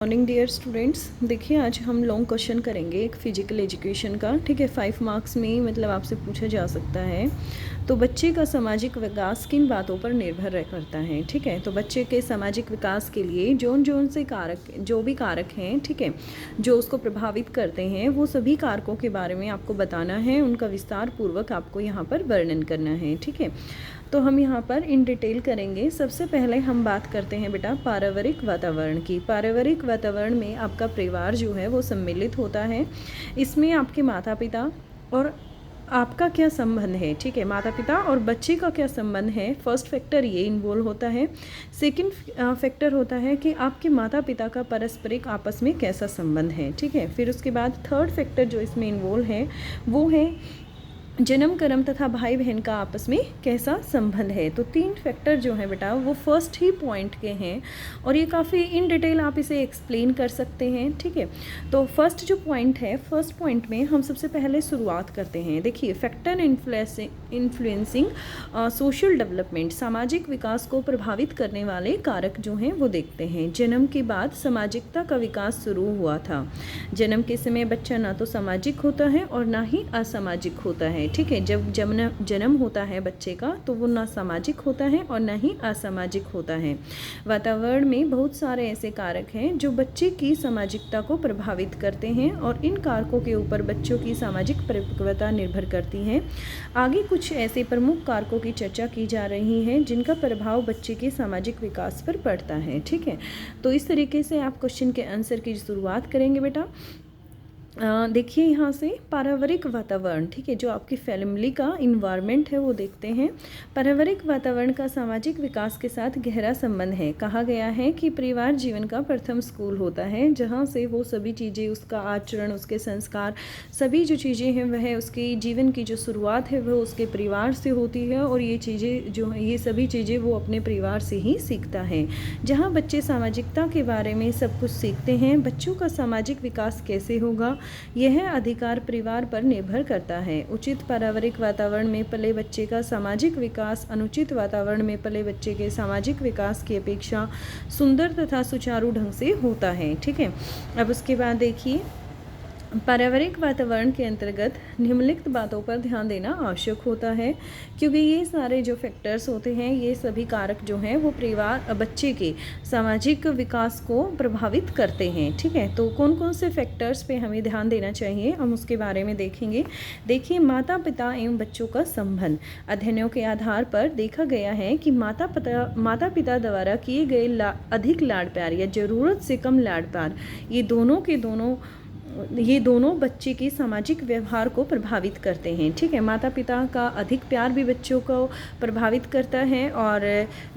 Morning dear students. देखिए आज हम लॉन्ग क्वेश्चन करेंगे एक फिजिकल एजुकेशन का। ठीक है, 5 मार्क्स में मतलब आपसे पूछा जा सकता है। तो बच्चे का सामाजिक विकास किन बातों पर निर्भर करता है। ठीक है, तो बच्चे के सामाजिक विकास के लिए जोन से कारक, जो भी कारक हैं, ठीक है, जो उसको प्रभावित करते हैं, वो सभी कारकों के बारे में आपको बताना है, उनका विस्तार पूर्वक आपको यहाँ पर वर्णन करना है। ठीक है, तो हम यहाँ पर इन डिटेल करेंगे। सबसे पहले हम बात करते हैं बेटा पारिवारिक वातावरण की। पारिवारिक वातावरण में आपका परिवार जो है वो सम्मिलित होता है। इसमें आपके माता पिता और आपका क्या संबंध है। ठीक है, माता पिता और बच्चे का क्या संबंध है, फर्स्ट फैक्टर ये इन्वॉल्व होता है। सेकंड फैक्टर होता है कि आपके माता पिता का पारस्परिक आपस में कैसा संबंध है। ठीक है, फिर उसके बाद थर्ड फैक्टर जो इसमें इन्वॉल्व है वो है जन्म कर्म तथा भाई बहन का आपस में कैसा संबंध है। तो 3 फैक्टर जो है बेटा वो फर्स्ट ही पॉइंट के हैं और ये काफ़ी इन डिटेल आप इसे एक्सप्लेन कर सकते हैं। ठीक है, तो फर्स्ट जो पॉइंट है, फर्स्ट पॉइंट में हम सबसे पहले शुरुआत करते हैं। देखिए, फैक्टर इन्फ्लुएंसिंग सोशल डेवलपमेंट, सामाजिक विकास को प्रभावित करने वाले कारक जो हैं वो देखते हैं। जन्म के बाद सामाजिकता का विकास शुरू हुआ था। जन्म के समय बच्चा ना तो सामाजिक होता है और ना ही असामाजिक होता है। ठीक है, जब जन्म होता है बच्चे का तो वो ना सामाजिक होता है और ना ही असामाजिक होता है। वातावरण में बहुत सारे ऐसे कारक हैं जो बच्चे की सामाजिकता को प्रभावित करते हैं और इन कारकों के ऊपर बच्चों की सामाजिक परिपक्वता निर्भर करती है। आगे कुछ ऐसे प्रमुख कारकों की चर्चा की जा रही है जिनका प्रभाव बच्चे के सामाजिक विकास पर पड़ता है। ठीक है, तो इस तरीके से आप क्वेश्चन के आंसर की शुरुआत करेंगे बेटा। देखिए यहाँ से पारिवारिक वातावरण, ठीक है, जो आपकी फैमिली का इन्वायरमेंट है वो देखते हैं। पारिवारिक वातावरण का सामाजिक विकास के साथ गहरा संबंध है। कहा गया है कि परिवार जीवन का प्रथम स्कूल होता है जहाँ से वो सभी चीज़ें, उसका आचरण, उसके संस्कार, सभी जो चीज़ें हैं वह उसके जीवन की जो शुरुआत है वह उसके परिवार से होती है और ये चीज़ें जो हैं, ये सभी चीज़ें वो अपने परिवार से ही सीखता है। जहाँ बच्चे सामाजिकता के बारे में सब कुछ सीखते हैं, बच्चों का सामाजिक विकास कैसे होगा यह अधिकार परिवार पर निर्भर करता है। उचित पारिवारिक वातावरण में पले बच्चे का सामाजिक विकास अनुचित वातावरण में पले बच्चे के सामाजिक विकास की अपेक्षा सुंदर तथा सुचारू ढंग से होता है। ठीक है, अब उसके बाद देखिए, पारिवारिक वातावरण के अंतर्गत निम्नलिखित बातों पर ध्यान देना आवश्यक होता है क्योंकि ये सारे जो फैक्टर्स होते हैं, ये सभी कारक जो हैं वो परिवार बच्चे के सामाजिक विकास को प्रभावित करते हैं। ठीक है, तो कौन कौन से फैक्टर्स पे हमें ध्यान देना चाहिए हम उसके बारे में देखेंगे। देखिए, माता पिता एवं बच्चों का संबंध। अध्ययनों के आधार पर देखा गया है कि माता पिता द्वारा किए गए अधिक लाड प्यार या ज़रूरत से कम लाड प्यार, ये दोनों बच्चे के सामाजिक व्यवहार को प्रभावित करते हैं। ठीक है, माता पिता का अधिक प्यार भी बच्चों को प्रभावित करता है और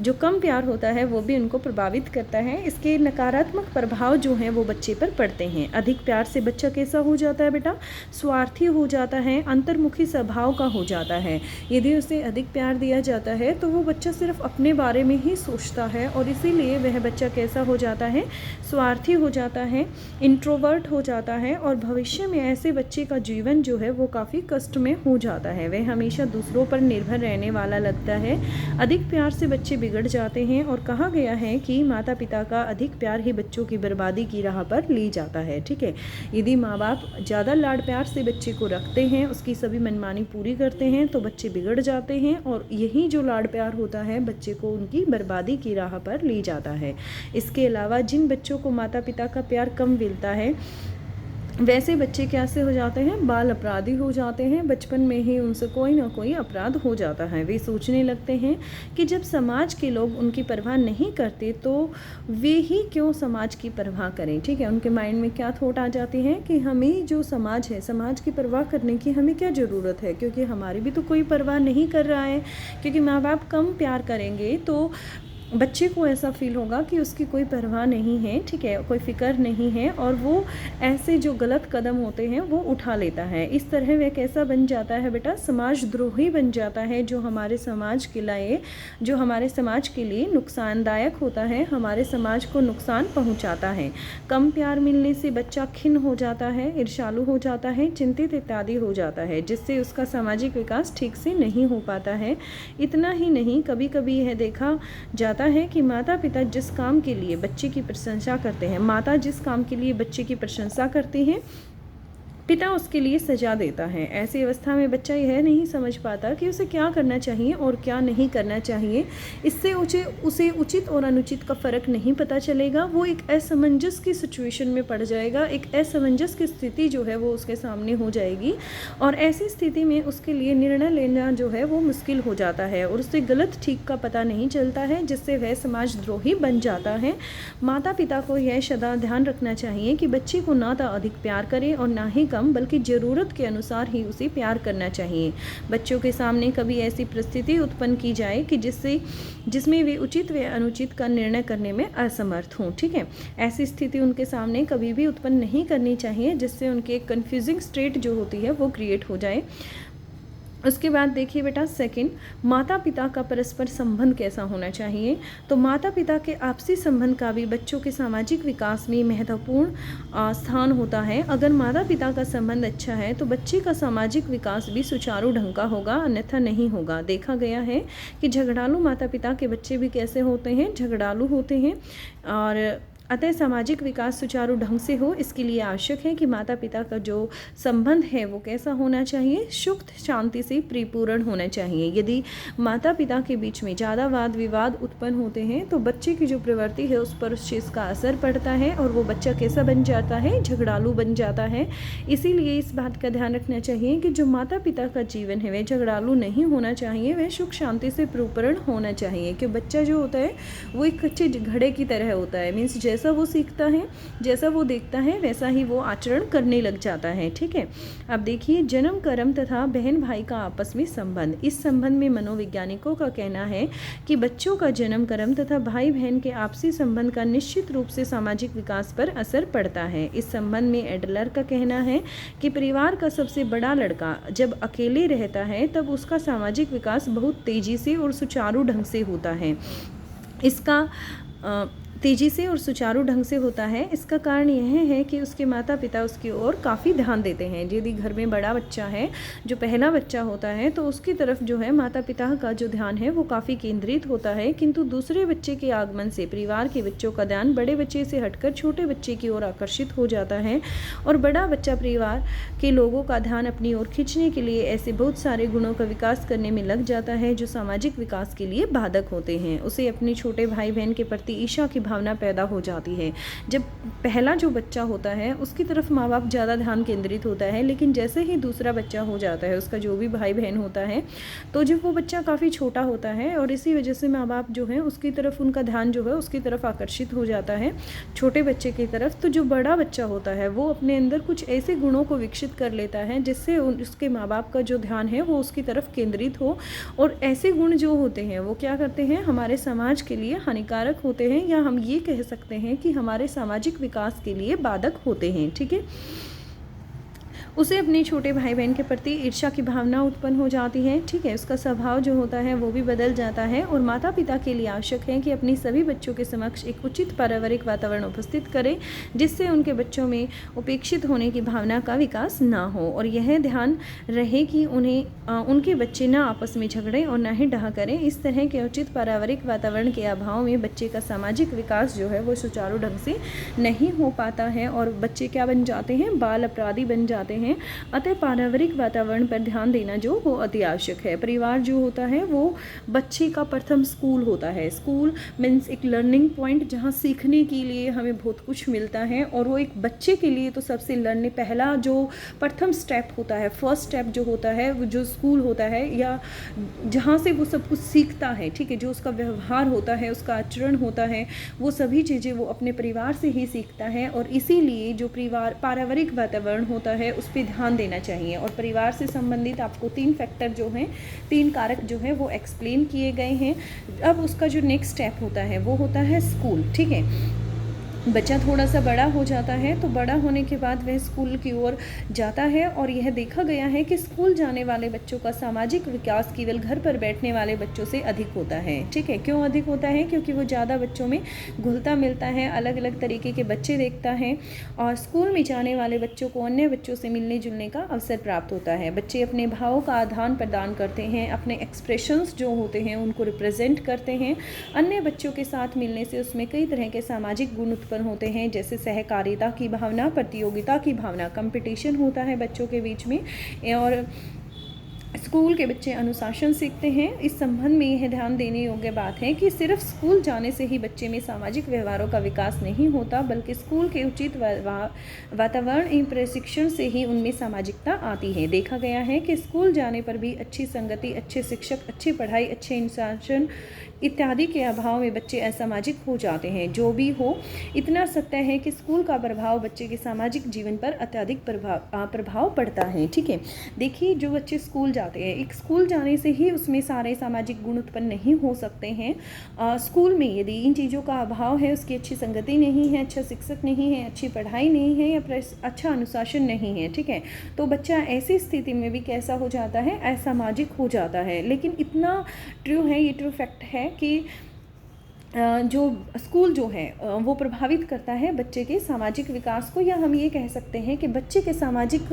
जो कम प्यार होता है वो भी उनको प्रभावित करता है। इसके नकारात्मक प्रभाव जो हैं वो बच्चे पर पड़ते हैं। अधिक प्यार से बच्चा कैसा हो जाता है बेटा, स्वार्थी हो जाता है, अंतर्मुखी स्वभाव का हो जाता है। यदि उसे अधिक प्यार दिया जाता है तो वो बच्चा सिर्फ अपने बारे में ही सोचता है और इसीलिए वह बच्चा कैसा हो जाता है, स्वार्थी हो जाता है, इंट्रोवर्ट हो जाता है और भविष्य में ऐसे बच्चे का जीवन जो है वो काफ़ी कष्ट में हो जाता है। वह हमेशा दूसरों पर निर्भर रहने वाला लगता है। अधिक प्यार से बच्चे बिगड़ जाते हैं और कहा गया है कि माता पिता का अधिक प्यार ही बच्चों की बर्बादी की राह पर ले जाता है। ठीक है, यदि माँ बाप ज़्यादा लाड प्यार से बच्चे को रखते हैं, उसकी सभी मनमानी पूरी करते हैं तो बच्चे बिगड़ जाते हैं और यही जो लाड प्यार होता है बच्चे को उनकी बर्बादी की राह पर ले जाता है। इसके अलावा जिन बच्चों को माता पिता का प्यार कम मिलता है वैसे बच्चे कैसे हो जाते हैं, बाल अपराधी हो जाते हैं। बचपन में ही उनसे कोई ना कोई अपराध हो जाता है। वे सोचने लगते हैं कि जब समाज के लोग उनकी परवाह नहीं करते तो वे ही क्यों समाज की परवाह करें। ठीक है, उनके माइंड में क्या थॉट आ जाती है कि हमें जो समाज है, समाज की परवाह करने की हमें क्या ज़रूरत है, क्योंकि हमारी भी तो कोई परवाह नहीं कर रहा है। क्योंकि माँ बाप कम प्यार करेंगे तो बच्चे को ऐसा फील होगा कि उसकी कोई परवाह नहीं है। ठीक है, कोई फिक्र नहीं है और वो ऐसे जो गलत कदम होते हैं वो उठा लेता है। इस तरह वह कैसा बन जाता है बेटा, समाजद्रोही बन जाता है, जो हमारे समाज के लिए नुकसानदायक होता है, हमारे समाज को नुकसान पहुंचाता है। कम प्यार मिलने से बच्चा खिन्न हो जाता है, ईर्ष्यालु हो जाता है, चिंतित इत्यादि हो जाता है, जिससे उसका सामाजिक विकास ठीक से नहीं हो पाता है। इतना ही नहीं, कभी कभी यह देखा जाता आता है कि माता पिता जिस काम के लिए बच्चे की प्रशंसा करते हैं, माता जिस काम के लिए बच्चे की प्रशंसा करते हैं, पिता उसके लिए सजा देता है। ऐसी अवस्था में बच्चा यह नहीं समझ पाता कि उसे क्या करना चाहिए और क्या नहीं करना चाहिए। इससे उसे उचित और अनुचित का फ़र्क नहीं पता चलेगा। वो एक असमंजस की सिचुएशन में पड़ जाएगा, एक असमंजस की स्थिति जो है वो उसके सामने हो जाएगी और ऐसी स्थिति में उसके लिए निर्णय लेना जो है वो मुश्किल हो जाता है और उससे गलत ठीक का पता नहीं चलता है, जिससे वह समाजद्रोही बन जाता है। माता पिता को यह सदा ध्यान रखना चाहिए कि बच्चे को ना तो अधिक प्यार करें और ना ही कम, बल्कि ज़रूरत के अनुसार ही उसे प्यार करना चाहिए। बच्चों के सामने कभी ऐसी परिस्थिति उत्पन्न की जाए कि जिसमें वे उचित व अनुचित का निर्णय करने में असमर्थ हों। ठीक है, ऐसी स्थिति उनके सामने कभी भी उत्पन्न नहीं करनी चाहिए, जिससे उनके कन्फ्यूजिंग स्टेट जो होती है वो क्रिएट हो जाए। उसके बाद देखिए बेटा, सेकंड, माता पिता का परस्पर संबंध कैसा होना चाहिए। तो माता पिता के आपसी संबंध का भी बच्चों के सामाजिक विकास में महत्वपूर्ण स्थान होता है। अगर माता पिता का संबंध अच्छा है तो बच्चे का सामाजिक विकास भी सुचारू ढंग का होगा, अन्यथा नहीं होगा। देखा गया है कि झगड़ालू माता पिता के बच्चे भी कैसे होते हैं, झगड़ालू होते हैं। और अतः सामाजिक विकास सुचारू ढंग से हो, इसके लिए आवश्यक है कि माता पिता का जो संबंध है वो कैसा होना चाहिए, सुख शांति से परिपूर्ण होना चाहिए। यदि माता पिता के बीच में ज़्यादा वाद विवाद उत्पन्न होते हैं तो बच्चे की जो प्रवृत्ति है उस पर उस चीज़ का असर पड़ता है और वो बच्चा कैसा बन जाता है, झगड़ालू बन जाता है। इसीलिए इस बात का ध्यान रखना चाहिए कि जो माता पिता का जीवन है वह झगड़ालू नहीं होना चाहिए, वह सुख शांति से परिपूर्ण होना चाहिए। कि बच्चा जो होता है वो एक कच्चे घड़े की तरह होता है, मीन्स जैसा वो सीखता है, जैसा वो देखता है वैसा ही वो आचरण करने लग जाता है। ठीक है, अब देखिए, जन्म कर्म तथा बहन भाई का आपस में संबंध। इस संबंध में मनोवैज्ञानिकों का कहना है कि बच्चों का जन्म कर्म तथा भाई बहन के आपसी संबंध का निश्चित रूप से सामाजिक विकास पर असर पड़ता है। इस संबंध में एडलर का कहना है कि परिवार का सबसे बड़ा लड़का जब अकेले रहता है तब उसका सामाजिक विकास बहुत तेजी से और सुचारू ढंग से होता है। इसका तेज़ी से और सुचारू ढंग से होता है। इसका कारण यह है कि उसके माता पिता उसकी ओर काफ़ी ध्यान देते हैं। यदि घर में बड़ा बच्चा है, जो पहला बच्चा होता है, तो उसकी तरफ जो है माता पिता का जो ध्यान है वो काफ़ी केंद्रित होता है। किंतु दूसरे बच्चे के आगमन से परिवार के बच्चों का ध्यान बड़े बच्चे से हटकर छोटे बच्चे की ओर आकर्षित हो जाता है और बड़ा बच्चा परिवार के लोगों का ध्यान अपनी ओर खींचने के लिए ऐसे बहुत सारे गुणों का विकास करने में लग जाता है जो सामाजिक विकास के लिए बाधक होते हैं। उसे अपने छोटे भाई बहन के प्रति ईर्ष्या की भावना पैदा हो जाती है। जब पहला जो बच्चा होता है उसकी तरफ माँ बाप ज़्यादा ध्यान केंद्रित होता है, लेकिन जैसे ही दूसरा बच्चा हो जाता है, उसका जो भी भाई बहन होता है, तो जब वो बच्चा काफ़ी छोटा होता है और इसी वजह से माँ बाप जो है उसकी तरफ उनका ध्यान जो है उसकी तरफ आकर्षित हो जाता है, छोटे बच्चे की तरफ। तो जो बड़ा बच्चा होता है वो अपने अंदर कुछ ऐसे गुणों को विकसित कर लेता है जिससे उसके माँ बाप का जो ध्यान है वो उसकी तरफ केंद्रित हो। और ऐसे गुण जो होते हैं वो क्या करते हैं, हमारे समाज के लिए हानिकारक होते हैं, या हम ये कह सकते हैं कि हमारे सामाजिक विकास के लिए बाधक होते हैं। ठीक है, उसे अपने छोटे भाई बहन के प्रति ईर्ष्या की भावना उत्पन्न हो जाती है। ठीक है, उसका स्वभाव जो होता है वो भी बदल जाता है और माता पिता के लिए आवश्यक है कि अपनी सभी बच्चों के समक्ष एक उचित पारिवारिक वातावरण उपस्थित करें जिससे उनके बच्चों में उपेक्षित होने की भावना का विकास ना हो और यह ध्यान रहे कि उनके बच्चे ना आपस में झगड़ें और ना ही डहा करें। इस तरह के उचित पारिवारिक वातावरण के अभाव में बच्चे का सामाजिक विकास जो है वो सुचारू ढंग से नहीं हो पाता है और बच्चे क्या बन जाते हैं, बाल अपराधी बन जाते हैं। अतः पारिवारिक वातावरण पर ध्यान देना जो वो अति आवश्यक है। परिवार जो होता है वो बच्चे का प्रथम स्कूल होता है। स्कूल मीन्स एक लर्निंग पॉइंट जहाँ सीखने के लिए हमें बहुत कुछ मिलता है और वो एक बच्चे के लिए तो सबसे पहला जो प्रथम स्टेप होता है, फर्स्ट स्टेप जो होता है वो जो स्कूल होता है या जहाँ से वो सब कुछ सीखता है। ठीक है, जो उसका व्यवहार होता है, उसका आचरण होता है, वो सभी चीज़ें वो अपने परिवार से ही सीखता है और इसीलिए जो पारिवारिक वातावरण होता है उस पे ध्यान देना चाहिए। और परिवार से संबंधित आपको 3 फैक्टर जो हैं, 3 कारक जो हैं वो एक्सप्लेन किए गए हैं। अब उसका जो नेक्स्ट स्टेप होता है वो होता है स्कूल। ठीक है, बच्चा थोड़ा सा बड़ा हो जाता है तो बड़ा होने के बाद वह स्कूल की ओर जाता है, और यह देखा गया है कि स्कूल जाने वाले बच्चों का सामाजिक विकास केवल घर पर बैठने वाले बच्चों से अधिक होता है। ठीक है, क्यों अधिक होता है? क्योंकि वो ज़्यादा बच्चों में घुलता मिलता है, अलग अलग तरीके के बच्चे देखता है, और स्कूल में जाने वाले बच्चों को अन्य बच्चों से मिलने जुलने का अवसर प्राप्त होता है। बच्चे अपने भावों का आदान प्रदान करते हैं, अपने एक्सप्रेशंस जो होते हैं उनको रिप्रेजेंट करते हैं। अन्य बच्चों के साथ मिलने से उसमें कई तरह के सामाजिक गुण उत्पन्न होते हैं, जैसे सहकारिता की भावना, प्रतियोगिता की भावना, कंपटीशन होता है बच्चों के बीच में, और स्कूल के बच्चे अनुशासन सीखते हैं। इस संबंध में यह ध्यान देने योग्य बात है कि सिर्फ स्कूल जाने से ही बच्चे में सामाजिक व्यवहारों का विकास नहीं होता, बल्कि स्कूल के उचित वातावरण एवं प्रशिक्षण से ही उनमें सामाजिकता आती है। देखा गया है कि स्कूल जाने पर भी अच्छी संगति, अच्छे शिक्षक, अच्छी पढ़ाई, अच्छे अनुशासन इत्यादि के अभाव में बच्चे असामाजिक हो जाते हैं। जो भी हो, इतना सत्य है कि स्कूल का प्रभाव बच्चे के सामाजिक जीवन पर अत्यधिक प्रभाव पड़ता है। ठीक है, देखिए जो बच्चे स्कूल जाते हैं, एक स्कूल जाने से ही उसमें सारे सामाजिक गुण उत्पन्न नहीं हो सकते हैं। स्कूल में यदि इन चीज़ों का अभाव है, उसकी अच्छी संगति नहीं है, अच्छा शिक्षक नहीं है, अच्छी पढ़ाई नहीं है, या अच्छा अनुशासन नहीं है, ठीक है, तो बच्चा ऐसी स्थिति में भी कैसा हो जाता है? असामाजिक हो जाता है। लेकिन इतना ट्रू है, ये ट्रू फैक्ट है कि जो स्कूल जो है वो प्रभावित करता है बच्चे के सामाजिक विकास को, या हम ये कह सकते हैं कि बच्चे के सामाजिक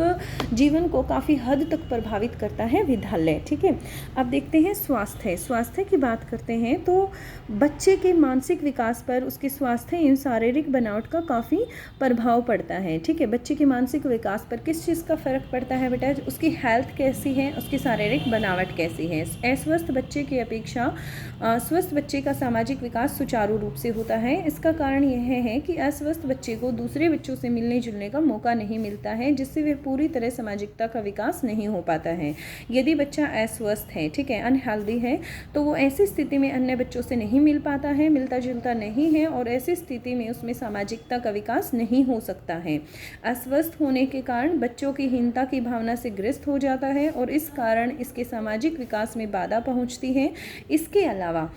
जीवन को काफ़ी हद तक प्रभावित करता है विद्यालय। ठीक है, अब देखते हैं स्वास्थ्य की बात करते हैं तो बच्चे के मानसिक विकास पर उसके स्वास्थ्य एवं शारीरिक बनावट का काफ़ी प्रभाव पड़ता है। ठीक है, बच्चे के मानसिक विकास पर किस चीज़ का फ़र्क पड़ता है बेटा? उसकी हेल्थ कैसी है, उसकी शारीरिक बनावट कैसी है। अस्वस्थ बच्चे की अपेक्षा स्वस्थ बच्चे का सामाजिक विकास सुचारू रूप से होता है। इसका कारण यह है कि अस्वस्थ बच्चे को दूसरे बच्चों से मिलने जुलने का मौका नहीं मिलता है, जिससे वह पूरी तरह सामाजिकता का विकास नहीं हो पाता है। यदि बच्चा अस्वस्थ है, ठीक है, अनहेल्दी है, तो वो ऐसी स्थिति में अन्य बच्चों से नहीं मिल पाता है, मिलता जुलता नहीं है, और ऐसी स्थिति में उसमें सामाजिकता का विकास नहीं हो सकता है। अस्वस्थ होने के कारण बच्चों की हीनता की भावना से ग्रस्त हो जाता है, और इस कारण इसके सामाजिक विकास में बाधा पहुंचती है। इसके अलावा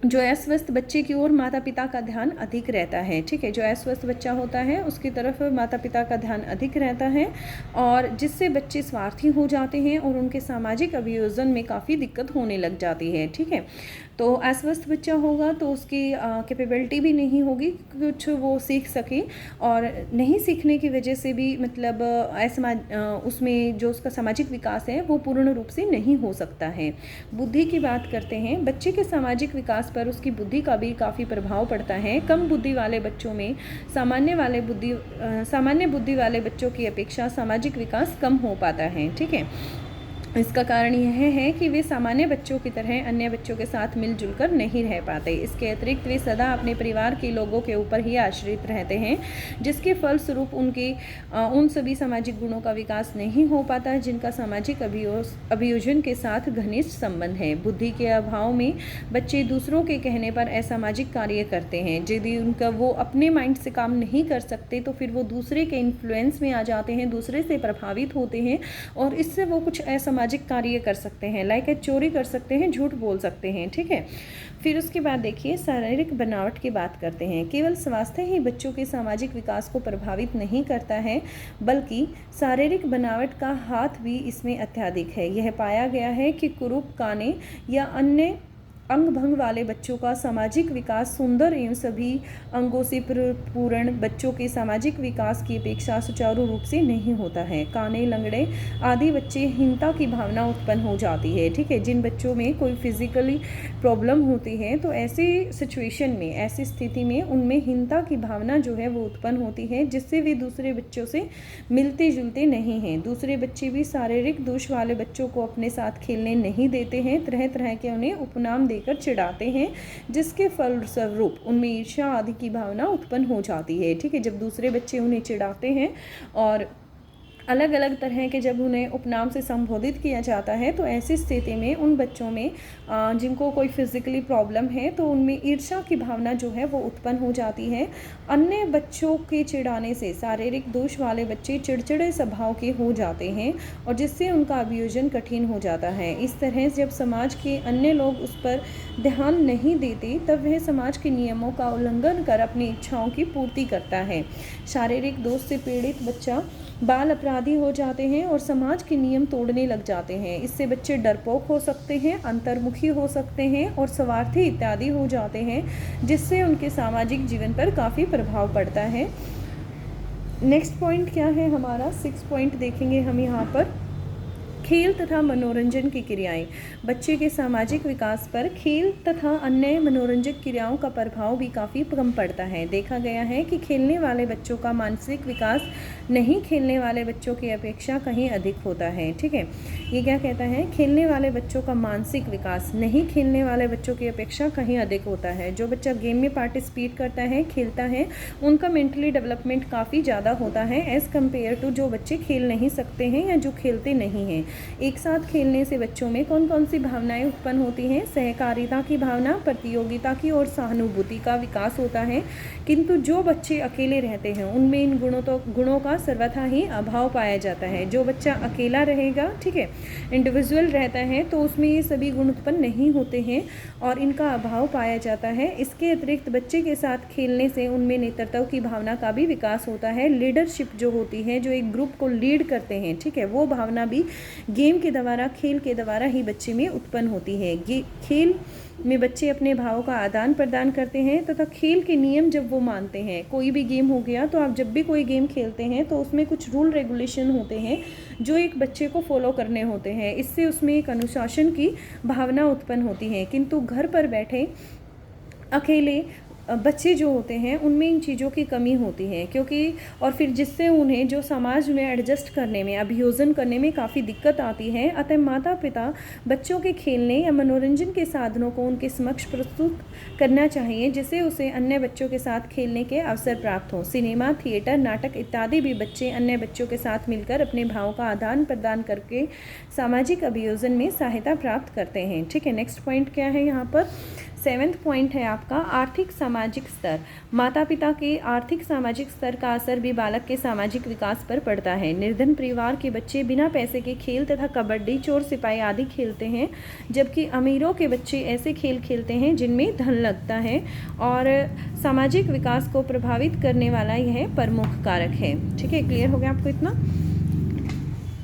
जो अस्वस्थ बच्चे की ओर माता पिता का ध्यान अधिक रहता है। ठीक है, जो अस्वस्थ बच्चा होता है उसकी तरफ माता पिता का ध्यान अधिक रहता है, और जिससे बच्चे स्वार्थी हो जाते हैं और उनके सामाजिक अभियोजन में काफ़ी दिक्कत होने लग जाती है। ठीक है, तो अस्वस्थ बच्चा होगा तो उसकी कैपेबिलिटी भी नहीं होगी कुछ वो सीख सके, और नहीं सीखने की वजह से भी मतलब उसमें जो उसका सामाजिक विकास है वो पूर्ण रूप से नहीं हो सकता है। बुद्धि की बात करते हैं, बच्चे के सामाजिक विकास पर उसकी बुद्धि का भी काफ़ी प्रभाव पड़ता है। कम बुद्धि वाले बच्चों में सामान्य बुद्धि वाले बच्चों की अपेक्षा सामाजिक विकास कम हो पाता है। ठीक है, इसका कारण यह है कि वे सामान्य बच्चों की तरह अन्य बच्चों के साथ मिलजुल कर नहीं रह पाते। इसके अतिरिक्त वे सदा अपने परिवार के लोगों के ऊपर ही आश्रित रहते हैं, जिसके फलस्वरूप उनके उन सभी सामाजिक गुणों का विकास नहीं हो पाता जिनका सामाजिक अभियोजन के साथ घनिष्ठ संबंध है। बुद्धि के अभाव में बच्चे दूसरों के कहने पर असामाजिक कार्य करते हैं। यदि उनका वो अपने माइंड से काम नहीं कर सकते तो फिर वो दूसरे के इन्फ्लुएंस में आ जाते हैं, दूसरे से प्रभावित होते हैं, और इससे वो कुछ असामाजिक कार्य कर सकते हैं, लाइक चोरी कर सकते हैं, झूठ बोल सकते हैं। ठीक है, फिर उसके बाद देखिए शारीरिक बनावट की बात करते हैं। केवल स्वास्थ्य ही बच्चों के सामाजिक विकास को प्रभावित नहीं करता है, बल्कि शारीरिक बनावट का हाथ भी इसमें अत्यधिक है। यह पाया गया है कि कुरूप, काने या अन्य अंग भंग वाले बच्चों का सामाजिक विकास सुंदर एवं सभी अंगों से पूर्ण बच्चों के सामाजिक विकास की अपेक्षा सुचारू रूप से नहीं होता है। काने, लंगड़े आदि बच्चे हीनता की भावना उत्पन्न हो जाती है। ठीक है, जिन बच्चों में कोई फिजिकली प्रॉब्लम होती है तो ऐसी सिचुएशन में, ऐसी स्थिति में उनमें हीनता की भावना जो है वो उत्पन्न होती है, जिससे वे दूसरे बच्चों से मिलते जुलते नहीं हैं। दूसरे बच्चे भी शारीरिक दोष वाले बच्चों को अपने साथ खेलने नहीं देते हैं, तरह तरह के उन्हें उपनाम देकर चिढ़ाते हैं, जिसके फलस्वरूप उनमें ईर्ष्या आदि की भावना उत्पन्न हो जाती है। ठीक है, जब दूसरे बच्चे उन्हें चिढ़ाते हैं और अलग अलग तरह के जब उन्हें उपनाम से संबोधित किया जाता है, तो ऐसी स्थिति में उन बच्चों में जिनको कोई फिज़िकली प्रॉब्लम है तो उनमें ईर्ष्या की भावना जो है वो उत्पन्न हो जाती है। अन्य बच्चों के चिढ़ाने से शारीरिक दोष वाले बच्चे चिड़चिड़े स्वभाव के हो जाते हैं और जिससे उनका अभियोजन कठिन हो जाता है। इस तरह जब समाज के अन्य लोग उस पर ध्यान नहीं देते, तब वह समाज के नियमों का उल्लंघन कर अपनी इच्छाओं की पूर्ति करता है। शारीरिक दोष से पीड़ित बच्चा बाल अपराधी हो जाते हैं और समाज के नियम तोड़ने लग जाते हैं। इससे बच्चे डरपोक हो सकते हैं, अंतर्मुखी हो सकते हैं और स्वार्थी इत्यादि हो जाते हैं, जिससे उनके सामाजिक जीवन पर काफ़ी प्रभाव पड़ता है। नेक्स्ट पॉइंट क्या है हमारा, 6 पॉइंट देखेंगे हम यहाँ पर। खेल तथा मनोरंजन की क्रियाएं। बच्चे के सामाजिक विकास पर खेल तथा अन्य मनोरंजक क्रियाओं का प्रभाव भी काफ़ी कम पड़ता है। देखा गया है कि खेलने वाले बच्चों का मानसिक विकास नहीं खेलने वाले बच्चों की अपेक्षा कहीं अधिक होता है। ठीक है, ये क्या कहता है, खेलने वाले बच्चों का मानसिक विकास नहीं खेलने वाले बच्चों की अपेक्षा कहीं अधिक होता है। जो बच्चा गेम में पार्टिसिपेट करता है, खेलता है, उनका मेंटली डेवलपमेंट काफ़ी ज़्यादा होता है एज़ कम्पेयर टू जो बच्चे खेल नहीं सकते हैं या जो खेलते नहीं हैं। एक साथ खेलने से बच्चों में कौन कौन सी भावनाएं उत्पन्न होती हैं? सहकारिता की भावना, प्रतियोगिता की और सहानुभूति का विकास होता है। किंतु जो बच्चे अकेले रहते हैं उनमें इन गुणों का सर्वथा ही अभाव पाया जाता है। जो बच्चा अकेला रहेगा, ठीक है, इंडिविजुअल रहता है, तो उसमें ये सभी गुण उत्पन्न नहीं होते हैं और इनका अभाव पाया जाता है। इसके अतिरिक्त बच्चे के साथ खेलने से उनमें नेतृत्व की भावना का भी विकास होता है। लीडरशिप जो होती है, जो एक ग्रुप को लीड करते हैं, ठीक है, वो भावना भी गेम के द्वारा, खेल के द्वारा ही बच्चे में उत्पन्न होती है। खेल में बच्चे अपने भावों का आदान प्रदान करते हैं तथा खेल के नियम जब वो मानते हैं, कोई भी गेम हो गया, तो आप जब भी कोई गेम खेलते हैं तो उसमें कुछ रूल रेगुलेशन होते हैं जो एक बच्चे को फॉलो करने होते हैं। इससे उसमें एक अनुशासन की भावना उत्पन्न होती है। किंतु घर पर बैठे अकेले बच्चे जो होते हैं उनमें इन चीज़ों की कमी होती है, क्योंकि और फिर जिससे उन्हें जो समाज में एडजस्ट करने में, अभियोजन करने में काफ़ी दिक्कत आती है। अतः माता पिता बच्चों के खेलने या मनोरंजन के साधनों को उनके समक्ष प्रस्तुत करना चाहिए, जिससे उसे अन्य बच्चों के साथ खेलने के अवसर प्राप्त हों। सिनेमा, थिएटर, नाटक इत्यादि भी बच्चे अन्य बच्चों के साथ मिलकर अपने भावों का आदान प्रदान करके सामाजिक अभियोजन में सहायता प्राप्त करते हैं। ठीक है, नेक्स्ट पॉइंट क्या है यहाँ पर, 7वां पॉइंट है आपका आर्थिक सामाजिक स्तर। माता पिता के आर्थिक सामाजिक स्तर का असर भी बालक के सामाजिक विकास पर पड़ता है। निर्धन परिवार के बच्चे बिना पैसे के खेल तथा कबड्डी, चोर सिपाही आदि खेलते हैं, जबकि अमीरों के बच्चे ऐसे खेल खेलते हैं जिनमें धन लगता है और सामाजिक विकास को प्रभावित करने वाला यह प्रमुख कारक है। ठीक है, क्लियर हो गया आपको इतना।